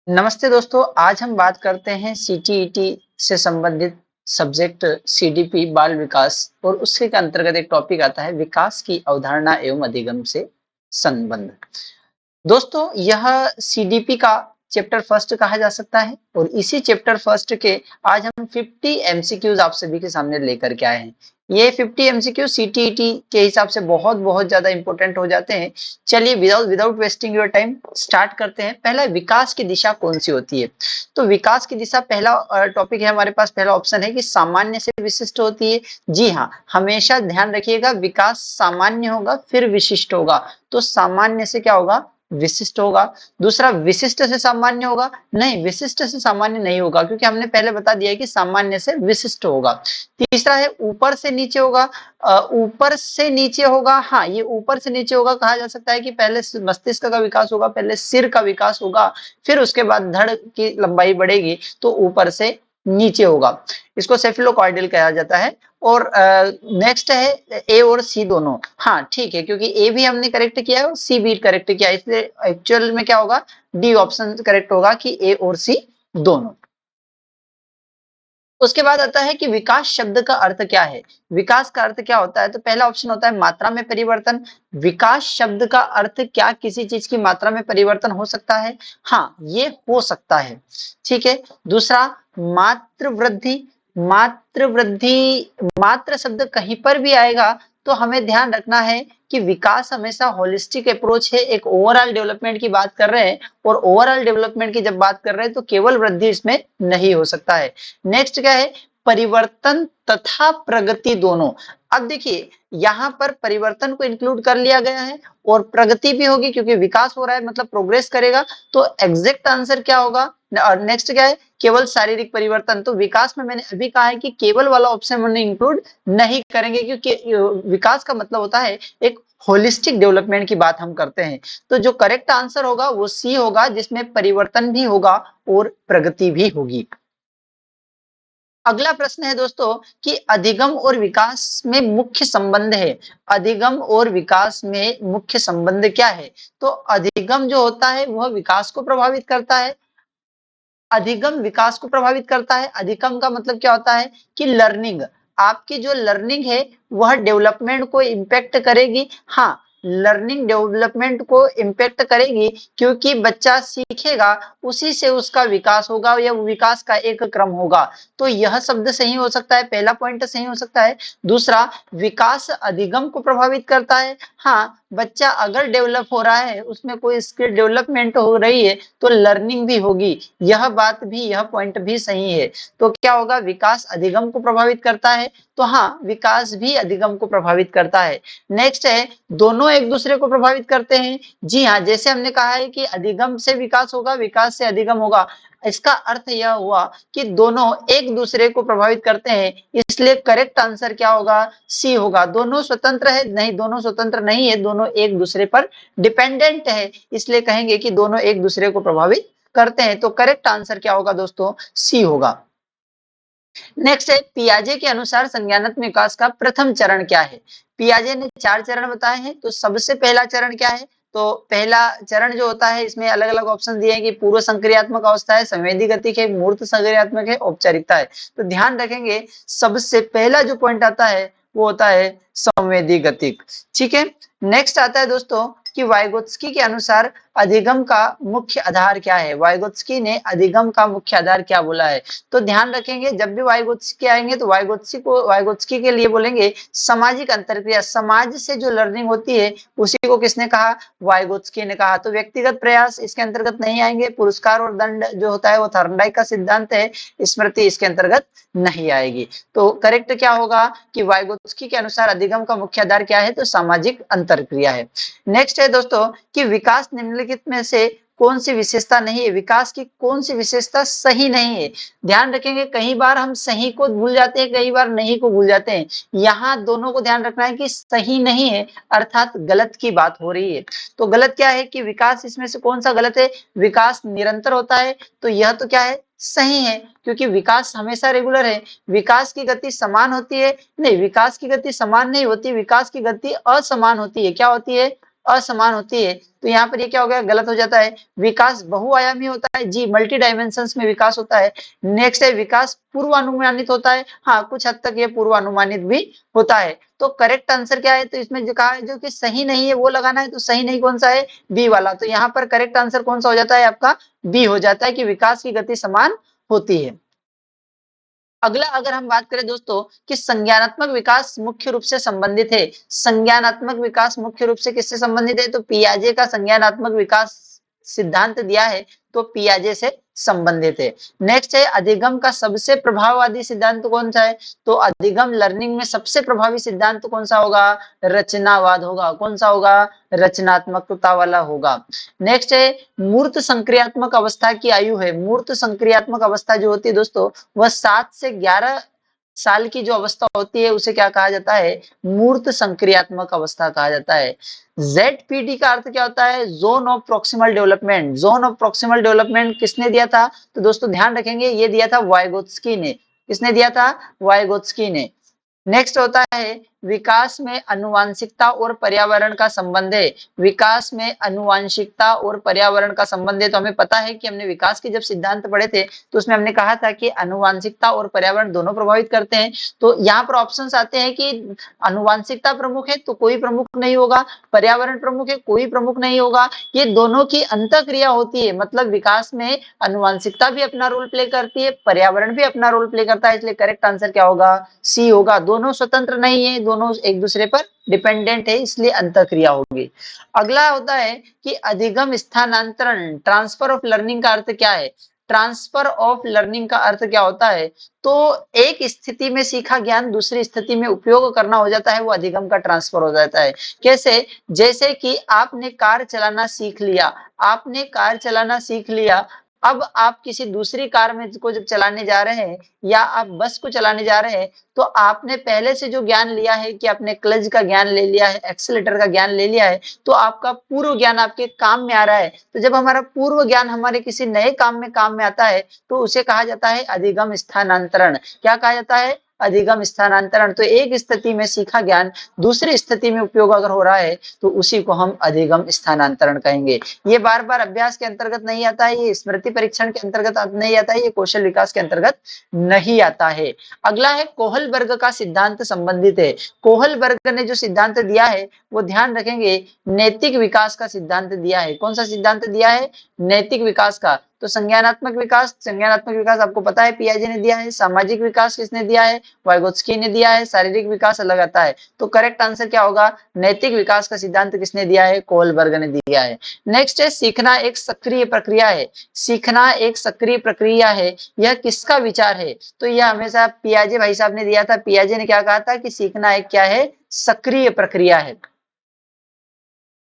नमस्ते दोस्तों, आज हम बात करते हैं सीटीईटी से संबंधित सब्जेक्ट सीडीपी बाल विकास और उसके के अंतर्गत एक टॉपिक आता है विकास की अवधारणा एवं अधिगम से संबंध। दोस्तों, यह सीडीपी का चैप्टर फर्स्ट कहा जा सकता है और इसी चैप्टर फर्स्ट के आज हम 50 एमसीक्यूज आप सभी के सामने लेकर के आए हैं। ये 50 एमसीक्यू सीटीईटी के हिसाब से बहुत बहुत ज्यादा इंपॉर्टेंट हो जाते हैं। चलिए without wasting your time start करते हैं। पहला, विकास की दिशा कौन सी होती है? तो विकास की दिशा पहला टॉपिक है हमारे पास, पहला ऑप्शन है कि सामान्य से विशिष्ट होती है। जी हाँ, हमेशा ध्यान रखिएगा, विकास सामान्य होगा फिर विशिष्ट होगा। तो सामान्य से क्या होगा? विशिष्ट होगा। दूसरा, विशिष्ट से सामान्य होगा? नहीं, विशिष्ट से सामान्य नहीं होगा, क्योंकि हमने पहले बता दिया है कि सामान्य से विशिष्ट होगा। तीसरा है ऊपर से नीचे होगा। ऊपर से नीचे होगा, हाँ ये ऊपर से नीचे होगा। कहा जा सकता है कि पहले मस्तिष्क का विकास होगा, पहले सिर का विकास होगा, फिर उसके बाद धड़ की लंबाई बढ़ेगी, तो ऊपर से नीचे होगा। इसको सेफिलोकॉर्डियल कहा जाता है। और नेक्स्ट है ए और सी दोनों। हाँ ठीक है, क्योंकि ए भी हमने करेक्ट किया है और सी भी करेक्ट किया है, इसलिए एक्चुअल में क्या होगा? डी ऑप्शन करेक्ट होगा कि ए और सी दोनों। उसके बाद आता है कि विकास शब्द का अर्थ क्या है? विकास का अर्थ क्या होता है? तो पहला ऑप्शन होता है मात्रा में परिवर्तन। विकास शब्द का अर्थ क्या किसी चीज की मात्रा में परिवर्तन हो सकता है? हाँ, ये हो सकता है। ठीक है। दूसरा, मात्र वृद्धि। मात्र वृद्धि, मात्र शब्द कहीं पर भी आएगा तो हमें ध्यान रखना है कि विकास हमेशा होलिस्टिक अप्रोच है, एक ओवरऑल डेवलपमेंट की बात कर रहे हैं, और ओवरऑल डेवलपमेंट की जब बात कर रहे हैं तो केवल वृद्धि इसमें नहीं हो सकता है। नेक्स्ट क्या है? परिवर्तन तथा प्रगति दोनों। अब देखिए, यहाँ पर परिवर्तन को इंक्लूड कर लिया गया है और प्रगति भी होगी, क्योंकि विकास हो रहा है मतलब प्रोग्रेस करेगा। तो एग्जैक्ट आंसर क्या होगा? और नेक्स्ट क्या है? केवल शारीरिक परिवर्तन। तो विकास में मैंने अभी कहा है कि केवल वाला ऑप्शन हमने इंक्लूड नहीं करेंगे, क्योंकि विकास का मतलब होता है एक होलिस्टिक डेवलपमेंट की बात हम करते हैं। तो जो करेक्ट आंसर होगा वो सी होगा, जिसमें परिवर्तन भी होगा और प्रगति भी होगी। अगला प्रश्न है दोस्तों कि अधिगम और विकास में मुख्य संबंध है। अधिगम और विकास में मुख्य संबंध क्या है? तो अधिगम जो होता है वह विकास को प्रभावित करता है, अधिगम विकास को प्रभावित करता है। अधिगम का मतलब क्या होता है कि लर्निंग, आपकी जो लर्निंग है वह डेवलपमेंट को इम्पैक्ट करेगी। हाँ, लर्निंग डेवलपमेंट को इम्पैक्ट करेगी, क्योंकि बच्चा सीखेगा उसी से उसका विकास होगा या विकास का एक क्रम होगा। तो यह शब्द सही हो सकता है, पहला पॉइंट सही हो सकता है। दूसरा, विकास अधिगम को प्रभावित करता है। हाँ, बच्चा अगर डेवलप हो रहा है, उसमें कोई स्किल डेवलपमेंट हो रही है, तो लर्निंग भी होगी। यह बात भी, यह पॉइंट भी सही है। तो क्या होगा? विकास अधिगम को प्रभावित करता है। तो हाँ, विकास भी अधिगम को प्रभावित करता है। नेक्स्ट है, दोनों एक दूसरे को प्रभावित करते हैं। जी हाँ, जैसे हमने कहा है कि अधिगम से विकास होगा, विकास से अधिगम होगा, इसका अर्थ यह हुआ कि दोनों एक दूसरे को प्रभावित करते हैं, इसलिए करेक्ट आंसर क्या होगा? सी होगा। दोनों स्वतंत्र है? नहीं, दोनों स्वतंत्र नहीं है, दोनों एक दूसरे पर डिपेंडेंट है, इसलिए कहेंगे कि दोनों एक दूसरे को प्रभावित करते हैं। तो करेक्ट आंसर क्या होगा दोस्तों? सी होगा। नेक्स्ट है, पियाजे के अनुसार संज्ञानात्मक विकास का प्रथम चरण क्या है? पियाजे ने 4 चरण बताए हैं, तो सबसे पहला चरण क्या है? तो पहला चरण जो होता है, इसमें अलग अलग ऑप्शन दिए हैं कि पूर्व संक्रियात्मक अवस्था है, संवेदी गतिक है, मूर्त संक्रियात्मक है, औपचारिकता है। तो ध्यान रखेंगे, सबसे पहला जो पॉइंट आता है वो होता है संवेदी गतिक। ठीक है। नेक्स्ट आता है दोस्तों कि वाइगोत्स्की के अनुसार अधिगम का मुख्य आधार क्या है? वाइगोत्स्की ने अधिगम का मुख्य आधार क्या बोला है? तो ध्यान रखेंगे, जब भी वाइगोत्स्की आएंगे तो वाइगोत्स्की के लिए बोलेंगे सामाजिक अंतरक्रिया। समाज से जो लर्निंग होती है उसी को किसने कहा? वाइगोत्स्की ने कहा। तो व्यक्तिगत प्रयास इसके अंतर्गत नहीं आएंगे। पुरस्कार और दंड जो होता है वो थॉर्नडाइक का सिद्धांत है। स्मृति इसके अंतर्गत नहीं आएगी। तो करेक्ट क्या होगा कि वाइगोत्स्की के अनुसार अधिगम का मुख्य आधार क्या है? तो सामाजिक अंतरक्रिया है। नेक्स्ट है दोस्तों कि विकास निम्नलिखित में से कौन सी विशेषता नहीं है? विकास की कौन सी विशेषता सही नहीं है? ध्यान रखेंगे, कई बार हम सही को भूल जाते हैं, कई बार नहीं को भूल जाते हैं। यहाँ दोनों को ध्यान रखना है कि सही नहीं है, अर्थात गलत की बात हो रही है। तो गलत क्या है कि विकास, इसमें से कौन सा गलत है? विकास निरंतर होता है, तो यह तो क्या है? सही है, क्योंकि विकास हमेशा रेगुलर है। विकास की गति समान होती है? नहीं, विकास की गति समान नहीं होती, विकास की गति असमान होती है। क्या होती है? असमान होती है, तो यहाँ पर ये क्या हो गया, गलत हो जाता है। विकास बहुआयामी होता है जी, मल्टी डायमेंशंस में विकास होता है। नेक्स्ट है विकास पूर्वानुमानित होता है, हाँ कुछ हद तक ये पूर्वानुमानित भी होता है। तो करेक्ट आंसर क्या है, तो इसमें जो कहा है जो कि सही नहीं है वो लगाना है, तो सही नहीं कौन सा है, बी वाला। तो यहाँ पर करेक्ट आंसर कौन सा हो जाता है आपका, बी हो जाता है कि विकास की गति समान होती है। अगला अगर हम बात करें दोस्तों कि संज्ञानात्मक विकास मुख्य रूप से संबंधित है, संज्ञानात्मक विकास मुख्य रूप से किससे संबंधित है, तो पियाजे का संज्ञानात्मक विकास सिद्धांत दिया है, तो पियाजे से संबंधित है। नेक्स्ट है अधिगम का सबसे प्रभाववादी सिद्धांत कौन सा है, तो अधिगम लर्निंग में सबसे प्रभावी सिद्धांत कौन सा होगा, रचनावाद होगा। कौन सा होगा, रचनात्मकता वाला होगा। नेक्स्ट है मूर्त संक्रियात्मक अवस्था की आयु है, मूर्त संक्रियात्मक अवस्था जो होती है दोस्तों वह 7 से 11 साल की जो अवस्था होती है उसे क्या कहा जाता है, मूर्त संक्रियात्मक अवस्था कहा जाता है। ZPD का अर्थ क्या होता है, zone of proximal development. Zone of proximal development किसने दिया था, तो दोस्तों ध्यान रखेंगे ये दिया था वाइगोत्स्की ने। किसने दिया था, वाइगोत्स्की ने। नेक्स्ट होता है विकास में अनुवांशिकता और पर्यावरण का संबंध है, विकास में अनुवांशिकता और पर्यावरण का संबंध है। तो हमें पता है कि हमने विकास के जब सिद्धांत पढ़े थे तो उसमें हमने कहा था कि अनुवांशिकता और पर्यावरण दोनों प्रभावित करते हैं। तो यहाँ पर ऑप्शंस आते हैं कि अनुवांशिकता प्रमुख है तो कोई प्रमुख नहीं होगा, पर्यावरण प्रमुख है कोई प्रमुख नहीं होगा, ये दोनों की अंतःक्रिया होती है। मतलब विकास में अनुवांशिकता भी अपना रोल प्ले करती है, पर्यावरण भी अपना रोल प्ले करता है, इसलिए करेक्ट आंसर क्या होगा, सी होगा। दोनों स्वतंत्र नहीं है, दोनों एक दूसरे पर डिपेंडेंट है, इसलिए अंतःक्रिया होगी। अगला होता है कि अधिगम स्थानांतरण, ट्रांसफर ऑफ लर्निंग का अर्थ क्या है, ट्रांसफर ऑफ लर्निंग का अर्थ क्या होता है, तो एक स्थिति में सीखा ज्ञान दूसरी स्थिति में उपयोग करना हो जाता है, वो अधिगम का ट्रांसफर हो जाता है। कैसे, जैसे कि आपने कार चलाना सीख लिया, आपने कार चलाना सीख लिया, अब आप किसी दूसरी कार में को जब चलाने जा रहे हैं या आप बस को चलाने जा रहे हैं, तो आपने पहले से जो ज्ञान लिया है कि आपने क्लच का ज्ञान ले लिया है, एक्सीलेटर का ज्ञान ले लिया है, तो आपका पूर्व ज्ञान आपके काम में आ रहा है। तो जब हमारा पूर्व ज्ञान हमारे किसी नए काम में आता है तो उसे कहा जाता है अधिगम स्थानांतरण। क्या कहा जाता है, अधिगम स्थानांतरण। तो एक स्थिति में सीखा ज्ञान दूसरी स्थिति में उपयोग अगर हो रहा है तो उसी को हम अधिगम स्थानांतरण कहेंगे। ये बार बार अभ्यास के अंतर्गत नहीं आता है, ये स्मृति परीक्षण के अंतर्गत नहीं आता है, ये कौशल विकास के अंतर्गत नहीं आता है। अगला है कोहलबर्ग का सिद्धांत संबंधित है। कोहलबर्ग ने जो सिद्धांत दिया है वो ध्यान रखेंगे नैतिक विकास का सिद्धांत दिया है। कौन सा सिद्धांत दिया है, नैतिक विकास का। तो संज्ञानात्मक विकास आपको पता है पियाजे ने दिया है, सामाजिक विकास किसने दिया है, वाइगोत्स्की ने दिया है, शारीरिक विकास अलग आता है। तो करेक्ट आंसर क्या होगा, नैतिक विकास का सिद्धांत किसने दिया है, कोहलबर्ग ने दिया है। नेक्स्ट है सीखना एक सक्रिय प्रक्रिया है, सीखना एक सक्रिय प्रक्रिया है, यह किसका विचार है, तो यह हमेशा पियाजे भाई साहब ने दिया था। पियाजे ने क्या कहा था कि सीखना एक क्या है, सक्रिय प्रक्रिया है।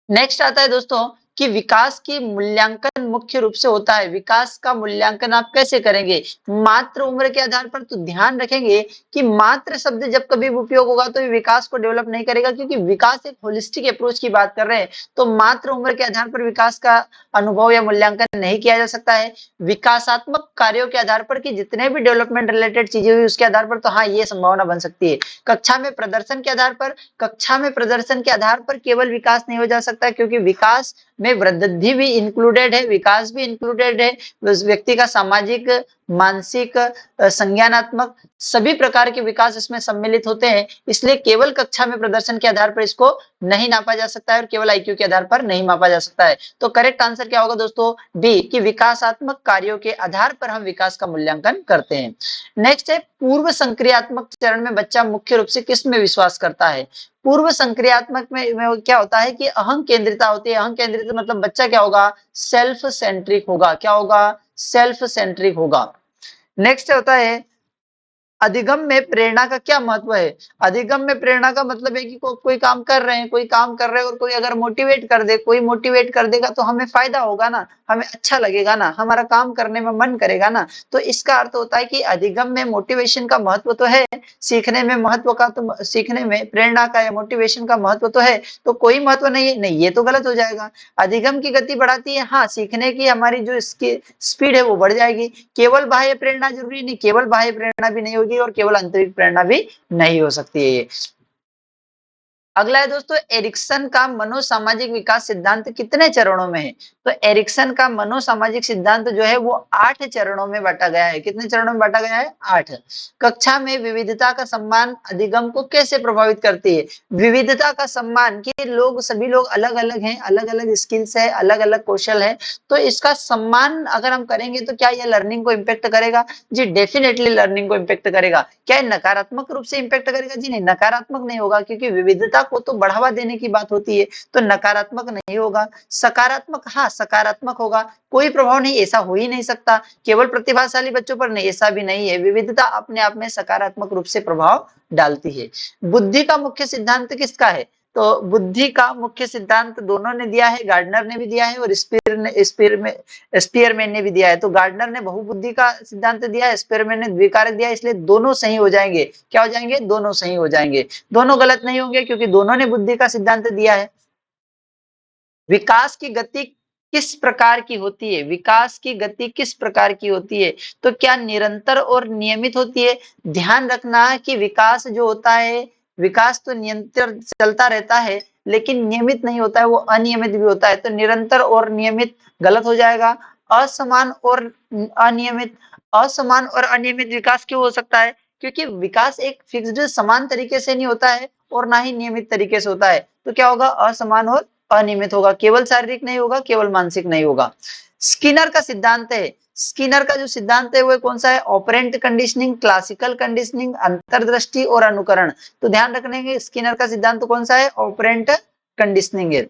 नेक्स्ट आता है दोस्तों कि विकास की मूल्यांकन मुख्य रूप से होता है। विकास का मूल्यांकन आप कैसे करेंगे, मात्र उम्र के आधार पर। तो ध्यान रखेंगे कि मात्र शब्द जब कभी उपयोग होगा तो विकास को डेवलप नहीं करेगा, क्योंकि विकास एक होलिस्टिक अप्रोच की बात कर रहे हैं। तो मात्र उम्र के आधार पर विकास का अनुभव या मूल्यांकन नहीं किया जा सकता है। विकासात्मक कार्यों के आधार पर कि जितने भी डेवलपमेंट रिलेटेड चीजें हुई उसके आधार पर तो हाँ ये संभावना बन सकती है। कक्षा में प्रदर्शन के आधार पर, कक्षा में प्रदर्शन के आधार पर केवल विकास नहीं हो जा सकता, क्योंकि विकास में वृद्धि भी इंक्लूडेड है, विकास भी इंक्लूडेड है। उस व्यक्ति का सामाजिक, मानसिक, संज्ञानात्मक सभी प्रकार के विकास इसमें सम्मिलित होते हैं। इसलिए केवल कक्षा में प्रदर्शन के आधार पर इसको नहीं नापा जा सकता है और केवल आईक्यू के आधार पर नहीं मापा जा सकता है। तो करेक्ट आंसर क्या होगा दोस्तों, बी, कि विकासात्मक कार्यों के आधार पर हम विकास का मूल्यांकन करते हैं। नेक्स्ट है पूर्व संक्रियात्मक चरण में बच्चा मुख्य रूप से किस में विश्वास करता है। पूर्व संक्रियात्मक में क्या होता है कि अहं केंद्रिता होती है। अहं केंद्रित मतलब बच्चा क्या होगा, सेल्फ सेंट्रिक होगा। क्या होगा, सेल्फ सेंट्रिक होगा। नेक्स्ट होता है अधिगम में प्रेरणा का क्या महत्व है। अधिगम में प्रेरणा का मतलब है कि कोई काम कर रहे हैं, कोई काम कर रहे हैं और कोई अगर मोटिवेट कर दे, कोई मोटिवेट कर देगा तो हमें फायदा होगा ना, हमें अच्छा लगेगा ना, हमारा काम करने में मन करेगा ना। तो इसका अर्थ होता है कि अधिगम में मोटिवेशन का महत्व तो है, सीखने में महत्व का, तो सीखने में प्रेरणा का या मोटिवेशन का महत्व तो है, तो कोई महत्व नहीं है, नहीं ये तो गलत हो जाएगा। अधिगम की गति बढ़ाती है, हाँ सीखने की हमारी जो इसकी स्पीड है वो बढ़ जाएगी। केवल बाह्य प्रेरणा जरूरी नहीं, केवल बाह्य प्रेरणा भी नहीं होगी और केवल आंतरिक प्रेरणा भी नहीं हो सकती है। अगला है दोस्तों, एरिक्सन का मनोसामाजिक विकास सिद्धांत कितने चरणों में है? तो एरिक्सन का मनोसामाजिक सिद्धांत जो है वो 8 चरणों में बांटा गया है। कितने चरणों में बांटा गया है? 8। कक्षा में विविधता का सम्मान अधिगम को कैसे प्रभावित करती है? विविधता का सम्मान, कि लोग, सभी लोग अलग-अलग हैं, अलग-अलग स्किल्स है, अलग-अलग कौशल है, तो इसका सम्मान अगर हम करेंगे तो क्या ये लर्निंग को इम्पैक्ट करेगा? जी डेफिनेटली लर्निंग को इम्पैक्ट करेगा। क्या ये नकारात्मक रूप से इम्पैक्ट करेगा? जी नहीं, नकारात्मक नहीं होगा, क्योंकि विविधता को तो बढ़ावा देने की बात होती है, तो नकारात्मक नहीं होगा। सकारात्मक, हाँ सकारात्मक होगा। कोई प्रभाव नहीं, ऐसा हो ही नहीं सकता। केवल प्रतिभाशाली बच्चों पर नहीं, ऐसा भी नहीं है। विविधता अपने आप में सकारात्मक रूप से प्रभाव डालती है। बुद्धि का मुख्य सिद्धांत किसका है? तो बुद्धि का मुख्य सिद्धांत दोनों ने दिया है, गार्डनर ने भी दिया है और स्पीयरमैन ने भी दिया है। तो गार्डनर ने बहुबुद्धि का सिद्धांत दिया है, स्पीयरमैन ने द्विकारक दिया है, इसलिए दोनों सही हो जाएंगे। क्या हो जाएंगे? दोनों सही हो जाएंगे। दोनों गलत नहीं होंगे, क्योंकि दोनों ने बुद्धि का सिद्धांत दिया है। विकास की गति किस प्रकार की होती है? विकास की गति किस प्रकार की होती है? तो क्या निरंतर और नियमित होती है? ध्यान रखना कि विकास जो होता है, विकास तो निरंतर चलता रहता है, लेकिन नियमित नहीं होता है, वो अनियमित भी होता है। तो निरंतर और नियमित गलत हो जाएगा। असमान और अनियमित, असमान और अनियमित विकास क्यों हो सकता है? क्योंकि विकास एक फिक्स्ड समान तरीके से नहीं होता है और ना ही नियमित तरीके से होता है। तो क्या होगा? असमान और अनियमित होगा। केवल शारीरिक नहीं होगा, केवल मानसिक नहीं होगा। स्किनर का सिद्धांत है, स्किनर का जो सिद्धांत है वो कौन सा है? ऑपरेंट कंडीशनिंग, क्लासिकल कंडीशनिंग, अंतर्दृष्टि और अनुकरण। तो ध्यान रखने के स्किनर का सिद्धांत कौन सा है? ऑपरेंट कंडीशनिंग है।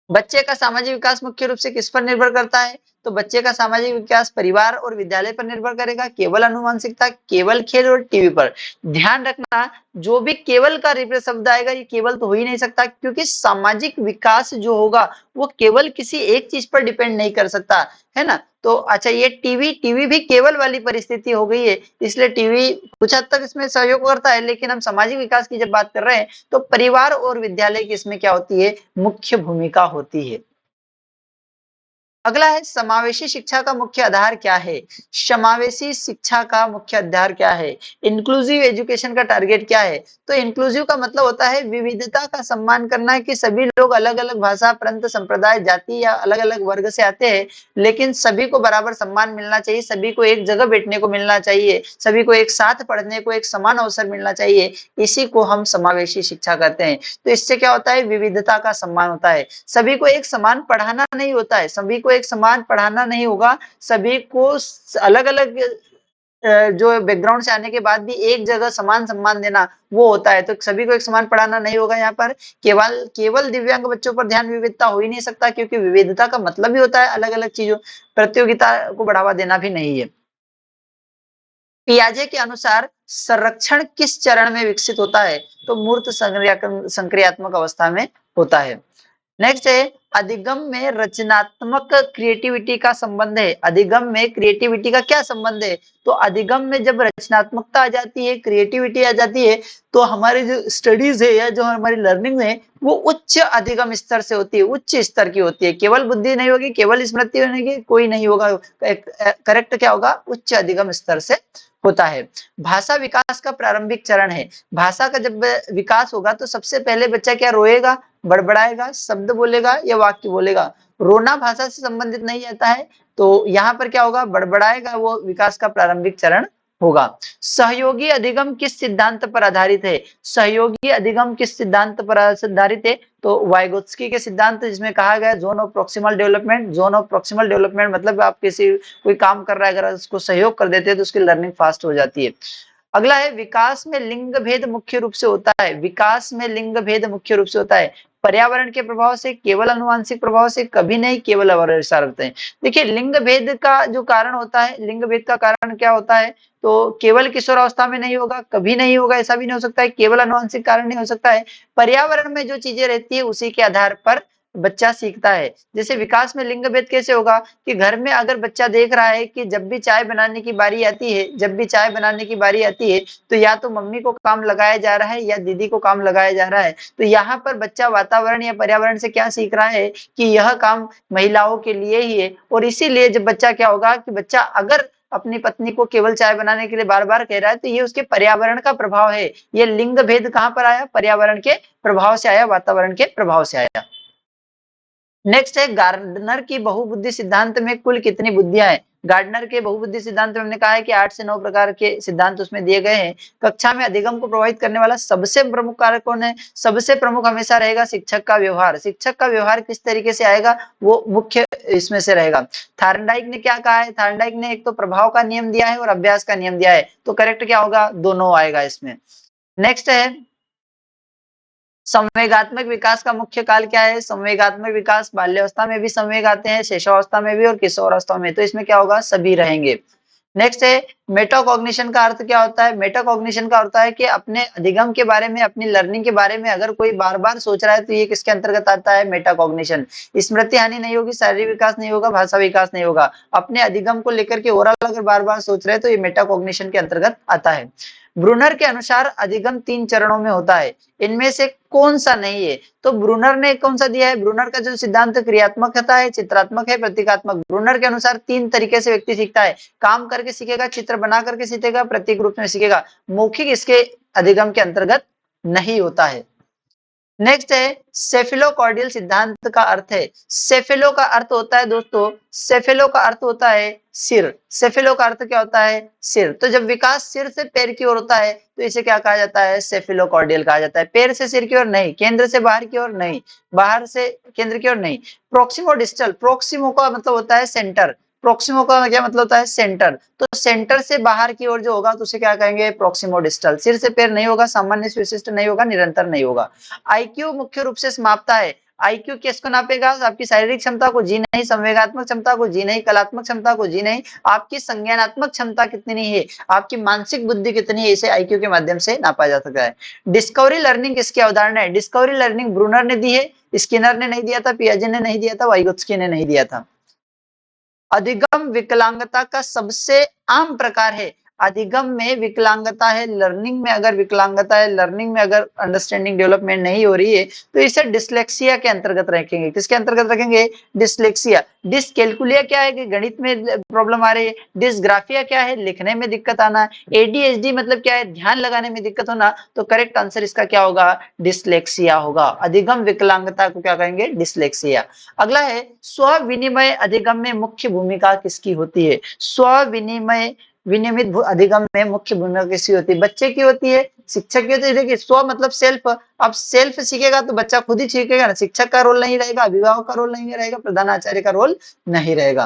बच्चे का सामाजिक विकास मुख्य रूप से किस पर निर्भर करता है? तो बच्चे का सामाजिक विकास परिवार और विद्यालय पर निर्भर करेगा, केवल अनुवांशिकता, केवल खेल और टीवी पर। ध्यान रखना, जो भी केवल का रिप्लेस शब्द आएगा, ये केवल तो हो ही नहीं सकता, क्योंकि सामाजिक विकास जो होगा वो केवल किसी एक चीज पर डिपेंड नहीं कर सकता, है ना? तो अच्छा, ये टीवी, टीवी भी केवल वाली परिस्थिति हो गई है, इसलिए टीवी कुछ हद तक इसमें सहयोग करता है, लेकिन हम सामाजिक विकास की जब बात कर रहे हैं तो परिवार और विद्यालय की इसमें क्या होती है? मुख्य भूमिका होती है। अगला है, समावेशी शिक्षा का मुख्य आधार क्या है? समावेशी शिक्षा का मुख्य आधार क्या है? इंक्लूसिव एजुकेशन का टारगेट क्या है? तो इंक्लूसिव का मतलब होता है विविधता का सम्मान करना, कि सभी लोग अलग-अलग भाषा, प्रांत, संप्रदाय, जाति या अलग-अलग वर्ग से आते हैं, लेकिन सभी को बराबर सम्मान मिलना चाहिए, सभी को एक जगह बैठने को मिलना चाहिए, सभी को एक साथ पढ़ने को एक समान अवसर मिलना चाहिए। इसी को हम समावेशी शिक्षा कहते हैं। तो इससे क्या होता है? विविधता का सम्मान होता है। सभी को एक समान पढ़ाना नहीं होता है, सभी को एक समान पढ़ाना नहीं होगा, सभी को अलग-अलग जो बैकग्राउंड से आने के बाद भी एक जगह समान सम्मान देना, वो होता है। तो सभी को एक समान पढ़ाना नहीं होगा यहाँ पर। केवल केवल दिव्यांग बच्चों पर ध्यान विविधता हो ही नहीं सकता, क्योंकि विविधता का मतलब ही होता है अलग-अलग चीजों, प्रतियोगिता को बढ़ावा देना भी नहीं है। पियाजे के अनुसार संरक्षण किस चरण में विकसित होता है? तो मूर्त संक्रियात्मक अवस्था में होता है। नेक्स्ट है, अधिगम में रचनात्मक क्रिएटिविटी का संबंध है। अधिगम में क्रिएटिविटी का क्या संबंध है? तो अधिगम में जब रचनात्मकता आ जाती है, क्रिएटिविटी आ जाती है, तो हमारी जो स्टडीज है या जो हमारी लर्निंग है वो उच्च अधिगम स्तर से होती है, उच्च स्तर की होती है। केवल बुद्धि नहीं होगी, केवल स्मृति होगी, कोई नहीं होगा। करेक्ट क्या होगा? उच्च अधिगम स्तर से होता है। भाषा विकास का प्रारंभिक चरण है। भाषा का जब विकास होगा तो सबसे पहले बच्चा क्या रोएगा, बड़बड़ाएगा, शब्द बोलेगा या वाक्य बोलेगा? रोना भाषा से संबंधित नहीं आता है, तो यहाँ पर क्या होगा? बड़बड़ाएगा, वो विकास का प्रारंभिक चरण होगा। सहयोगी अधिगम किस सिद्धांत पर आधारित है? सहयोगी अधिगम किस सिद्धांत पर आधारित है? तो वाइगोत्स्की के सिद्धांत, जिसमें कहा गया zone of proximal development. Zone of proximal development मतलब आप किसी कोई काम कर रहा है, अगर उसको सहयोग कर देते हैं तो उसकी लर्निंग फास्ट हो जाती है। अगला है, विकास में लिंग भेद मुख्य रूप से होता है। विकास में लिंग भेद मुख्य रूप से होता है पर्यावरण के प्रभाव से, केवल अनुवांशिक प्रभाव से, कभी नहीं केवल अवरोधानुसार होते हैं। देखिए, लिंग भेद का जो कारण होता है, लिंग भेद का कारण क्या होता है? तो केवल किशोरावस्था में नहीं होगा, कभी नहीं होगा, ऐसा भी नहीं हो सकता है, केवल अनुवांशिक कारण नहीं हो सकता है। पर्यावरण में जो चीजें रहती है उसी के आधार पर बच्चा सीखता है। जैसे विकास में लिंग भेद कैसे होगा? कि घर में अगर बच्चा देख रहा है कि जब भी चाय बनाने की बारी आती है, जब भी चाय बनाने की बारी आती है, तो या तो मम्मी को काम लगाया जा रहा है या दीदी को काम लगाया जा रहा है। तो यहाँ पर बच्चा वातावरण या पर्यावरण से क्या सीख रहा है? कि यह काम महिलाओं के लिए ही है। और इसीलिए जब बच्चा क्या होगा कि बच्चा अगर अपनी पत्नी को केवल चाय बनाने के लिए बार बार कह रहा है, तो ये उसके पर्यावरण का प्रभाव है। ये लिंग भेद कहाँ पर आया? पर्यावरण के प्रभाव से आया, वातावरण के प्रभाव से आया। नेक्स्ट है गार्डनर की बहुबुद्धि सिद्धांत में कुल कितनी बुद्धियां हैं? गार्डनर के बहुबुद्धि सिद्धांत में हमने कहा है कि 8 से 9 प्रकार के सिद्धांत उसमें दिए गए हैं। कक्षा में अधिगम को प्रभावित करने वाला सबसे प्रमुख कारक कौन है? सबसे प्रमुख हमेशा रहेगा शिक्षक का व्यवहार। शिक्षक का व्यवहार किस तरीके से आएगा, वो मुख्य इसमें से रहेगा। थार्नडाइक ने क्या कहा है? थार्नडाइक ने एक तो प्रभाव का नियम दिया है और अभ्यास का नियम दिया है, तो करेक्ट क्या होगा? दोनों आएगा इसमें। नेक्स्ट है संवेगात्मक विकास का मुख्य काल क्या है? संवेगात्मक विकास बाल्यावस्था में भी संवेग आते हैं, शैशवावस्था में भी और किशोरावस्था में, तो इसमें क्या होगा? सभी रहेंगे। नेक्स्ट है मेटाकॉग्निशन का अर्थ क्या होता है? मेटाकॉग्निशन का होता है कि अपने अधिगम के बारे में, अपनी लर्निंग के बारे में अगर कोई बार बार सोच रहा है तो ये किसके अंतर्गत आता है? मेटाकॉग्निशन। स्मृति हानि नहीं होगी, शारीरिक विकास नहीं होगा, भाषा विकास नहीं होगा। अपने अधिगम को लेकर के ओवरऑल अगर बार बार सोच रहे हैं तो ये मेटाकॉग्निशन के अंतर्गत आता है। ब्रूनर के अनुसार अधिगम 3 चरणों में होता है, इनमें से कौन सा नहीं है? तो ब्रूनर ने कौन सा दिया है? ब्रूनर का जो सिद्धांत क्रियात्मक होता है, चित्रात्मक है, प्रतीकात्मक। ब्रूनर के अनुसार 3 तरीके से व्यक्ति सीखता है, काम करके सीखेगा, चित्र बना करके सीखेगा, प्रतीक रूप में सीखेगा। मौखिक इसके अधिगम के अंतर्गत नहीं होता है। नेक्स्ट है सेफिलोकॉर्डियल सिद्धांत का अर्थ है। सेफिलो का अर्थ होता है दोस्तों, सेफिलो का अर्थ होता है सिर। सेफिलो का अर्थ क्या होता है? सिर। तो जब विकास सिर से पैर की ओर होता है तो इसे क्या कहा जाता है? सेफिलोकॉर्डियल कहा जाता है। पैर से सिर की ओर नहीं, केंद्र से बाहर की ओर नहीं, बाहर से केंद्र की ओर नहीं। प्रोक्सिमो डिस्टल, प्रोक्सिमो का मतलब होता है सेंटर, प्रोक्सिमो का क्या मतलब होता है? सेंटर। तो सेंटर से बाहर की ओर जो होगा तो उसे क्या कहेंगे? प्रोक्सिमो डिस्टल। सिर से पैर नहीं होगा, सामान्य से विशिष्ट नहीं होगा, निरंतर नहीं होगा। आईक्यू मुख्य रूप से समाप्ता है। आईक्यू किसको नापेगा? आपकी शारीरिक क्षमता को, जी नहीं। संवेगात्मक क्षमता को, जी नहीं। कलात्मक क्षमता को, जी नहीं। आपकी संज्ञानात्मक क्षमता कितनी है, आपकी मानसिक बुद्धि कितनी है, इसे आईक्यू के माध्यम से नापा जा सकता है। डिस्कवरी लर्निंग किसकी अवधारणा है? डिस्कवरी लर्निंग ब्रूनर ने दी है, स्किनर ने नहीं दिया था, पियाजे ने नहीं दिया था, वाइगोत्स्की ने नहीं दिया था। अधिगम विकलांगता का सबसे आम प्रकार है। अधिगम में विकलांगता है, लर्निंग में अगर विकलांगता है, लर्निंग में अगर अंडरस्टैंडिंग डेवलपमेंट नहीं हो रही है तो इसे डिसलेक्सिया के अंतर्गत रखेंगे। किसके अंतर्गत रखेंगे? डिसलेक्सिया। डिसकैल्कुलिया क्या है? कि गणित में प्रॉब्लम आ रही है। डिसग्राफिया क्या है? लिखने में दिक्कत आना। एडीएचडी मतलब क्या है? ध्यान लगाने में दिक्कत होना। तो करेक्ट आंसर इसका क्या होगा? डिसलेक्सिया होगा। अधिगम विकलांगता को क्या कहेंगे? डिसलेक्सिया। अगला है स्व विनिमय अधिगम में मुख्य भूमिका किसकी होती है? स्व विनिमय विनियमित अधिगम में मुख्य भूमिका किसकी होती है? बच्चे की होती है, शिक्षक की होती है। देखिए स्व मतलब सेल्फ, अब सेल्फ सीखेगा तो बच्चा खुद ही सीखेगा ना, शिक्षक का रोल नहीं रहेगा, अभिभावक का रोल नहीं रहेगा, प्रधानाचार्य का रोल नहीं रहेगा।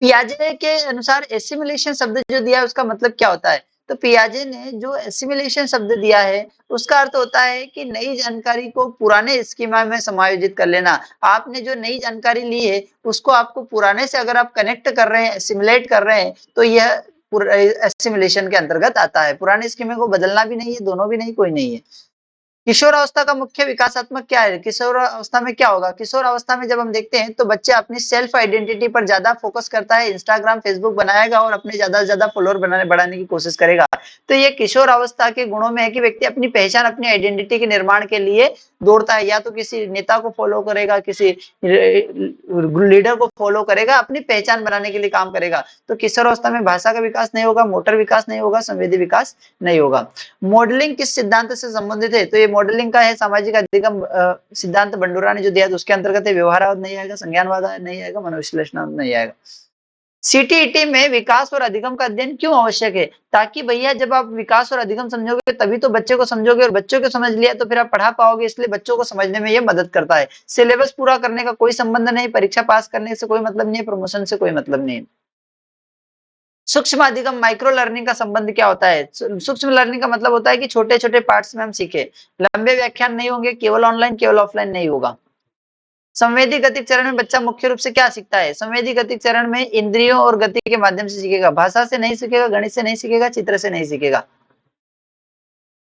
पियाजे के अनुसार एसिमिलेशन शब्द जो दिया है उसका मतलब क्या होता है? तो पियाजे ने जो एसिमिलेशन शब्द दिया है उसका अर्थ होता है कि नई जानकारी को पुराने स्कीमा में समायोजित कर लेना। आपने जो नई जानकारी ली है उसको आपको पुराने से अगर आप कनेक्ट कर रहे हैं, एसिमिलेट कर रहे हैं, तो यह एसिमिलेशन के अंतर्गत आता है। पुराने स्कीमे को बदलना भी नहीं है, दोनों भी नहीं, कोई नहीं है। किशोर अवस्था का मुख्य विकासात्मक क्या है? किशोर अवस्था में क्या होगा? किशोर अवस्था में जब हम देखते हैं तो बच्चे अपनी सेल्फ आइडेंटिटी पर ज्यादा फोकस करता है, इंस्टाग्राम फेसबुक बनाएगा और अपने ज्यादा से ज्यादा फॉलोअर बढ़ाने की कोशिश करेगा। तो ये किशोर अवस्था के गुणों में है कि व्यक्ति अपनी पहचान, अपनी आइडेंटिटी के निर्माण के लिए दौड़ता है। या तो किसी नेता को फॉलो करेगा, किसी लीडर को फॉलो करेगा, अपनी पहचान बनाने के लिए काम करेगा। तो किशोर अवस्था में भाषा का विकास नहीं होगा, मोटर विकास नहीं होगा, संवेदी विकास नहीं होगा। मॉडलिंग किस सिद्धांत से संबंधित है? तो ये मॉडलिंग का है सामाजिक अधिगम सिद्धांत बंडूरा ने जो दिया उसके अंतर्गत है। व्यवहारवाद नहीं आएगा, संज्ञानवाद नहीं आएगा, मनोविश्लेषण नहीं आएगा। सीटीईटी में विकास और अधिगम का अध्ययन क्यों आवश्यक है? ताकि भैया जब आप विकास और अधिगम समझोगे तभी तो बच्चे को समझोगे, और बच्चों को समझ लिया तो फिर आप पढ़ा पाओगे, इसलिए बच्चों को समझने में ये मदद करता है। सिलेबस पूरा करने का कोई संबंध नहीं, परीक्षा पास करने से कोई मतलब नहीं है, प्रमोशन से कोई मतलब नहीं है। सूक्ष्म अधिगम माइक्रो लर्निंग का संबंध क्या होता है? सूक्ष्म लर्निंग का मतलब होता है कि छोटे छोटे पार्ट्स में हम सीखे। लंबे व्याख्यान नहीं होंगे, केवल ऑनलाइन, केवल ऑफलाइन नहीं होगा। संवेदी गतिक चरण में बच्चा मुख्य रूप से क्या सीखता है? संवेदी गतिक चरण में इंद्रियों और गति के माध्यम से सीखेगा। भाषा से नहीं सीखेगा, गणित से नहीं सीखेगा, चित्र से नहीं सीखेगा।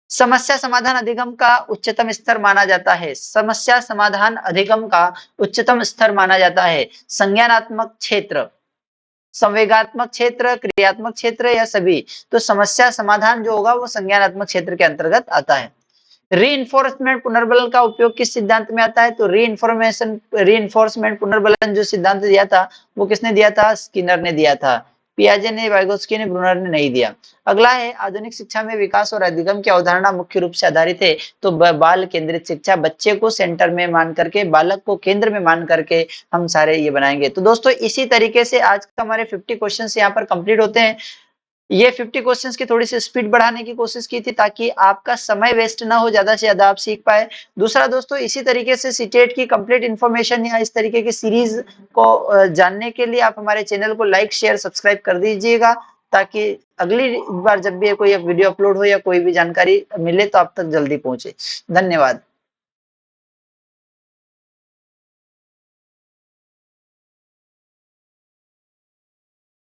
समस्या समाधान अधिगम का उच्चतम स्तर माना जाता है। समस्या समाधान अधिगम का उच्चतम स्तर माना जाता है। संज्ञानात्मक क्षेत्र, संवेगात्मक क्षेत्र, क्रियात्मक क्षेत्र या सभी? तो समस्या समाधान जो होगा वो संज्ञानात्मक क्षेत्र के अंतर्गत आता है। रीइंफोर्समेंट पुनर्बलन का उपयोग किस सिद्धांत में आता है? तो रीइंफोर्समेंट पुनर्बलन जो सिद्धांत दिया था वो किसने दिया था? स्किनर ने दिया था। पियाजे ने, वाइगोत्स्की ने, ब्रूनर ने नहीं दिया। अगला है आधुनिक शिक्षा में विकास और अधिगम की अवधारणा मुख्य रूप से आधारित है। तो बाल केंद्रित शिक्षा, बच्चे को सेंटर में मान करके, बालक को केंद्र में मान करके हम सारे ये बनाएंगे। तो दोस्तों इसी तरीके से आज का हमारे 50 क्वेश्चंस यहाँ पर कंप्लीट होते हैं। ये 50 क्वेश्चंस की थोड़ी सी स्पीड बढ़ाने की कोशिश की थी ताकि आपका समय वेस्ट ना हो, ज्यादा से ज्यादा आप सीख पाए। दूसरा दोस्तों, इसी तरीके से सीटेट की कंप्लीट इन्फॉर्मेशन या इस तरीके की सीरीज को जानने के लिए आप हमारे चैनल को लाइक, शेयर, सब्सक्राइब कर दीजिएगा, ताकि अगली बार जब भी कोई वीडियो अपलोड हो या कोई भी जानकारी मिले तो आप तक जल्दी पहुंचे। धन्यवाद।